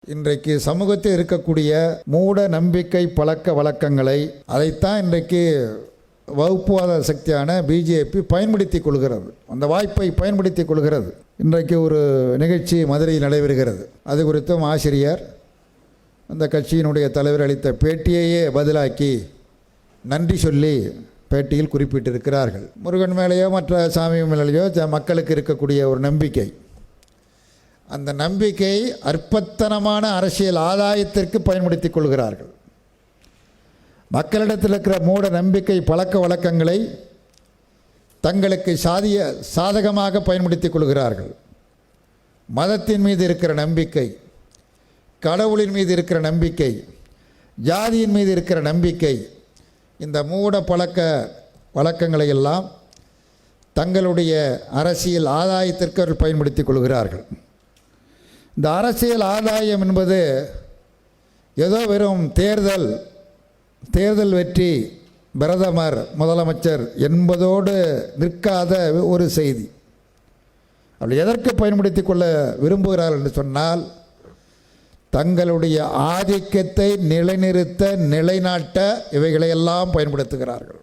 இன்றைக்கு சமூகத்தில் இருக்கக்கூடிய மூட நம்பிக்கை பழக்க வழக்கங்களை அதைத்தான் இன்றைக்கு வகுப்புவாத சக்தியான பிஜேபி பயன்படுத்தி கொள்கிறது. அந்த வாய்ப்பை பயன்படுத்தி கொள்கிறது. இன்றைக்கு ஒரு நிகழ்ச்சி மதுரையில் நடைபெறுகிறது. அது குறித்தும் ஆசிரியர் அந்த கட்சியினுடைய தலைவர் அளித்த பேட்டியையே பதிலாக்கி நன்றி சொல்லி பேட்டியில் குறிப்பிட்டிருக்கிறார்கள். முருகன் மேலேயோ மற்ற சாமி மேலேயோ மக்களுக்கு இருக்கக்கூடிய ஒரு நம்பிக்கை, அந்த நம்பிக்கை அற்பத்தனமான அரசியல் ஆதாயத்திற்கு பயன்படுத்தி கொள்கிறார்கள். மக்களிடத்தில் இருக்கிற மூட நம்பிக்கை பழக்க வழக்கங்களை தங்களுக்கு சாதகமாக பயன்படுத்தி கொள்கிறார்கள். மதத்தின் மீது இருக்கிற நம்பிக்கை, கடவுளின் மீது இருக்கிற நம்பிக்கை, ஜாதியின் மீது இருக்கிற நம்பிக்கை, இந்த மூட பழக்க வழக்கங்களை எல்லாம் தங்களுடைய அரசியல் ஆதாயத்திற்கு அவர்கள் பயன்படுத்தி கொள்கிறார்கள். இந்த அரசியல் ஆதாயம் என்பது ஏதோ வெறும் தேர்தல் வெற்றி, பிரதமர், முதலமைச்சர் என்பதோடு நிற்காத ஒரு செய்தி. அப்படி எதற்கு பயன்படுத்தி கொள்ள விரும்புகிறார்கள் என்று சொன்னால், தங்களுடைய ஆதிக்கத்தை நிலைநிறுத்த, நிலைநாட்ட இவைகளையெல்லாம் பயன்படுத்துகிறார்கள்.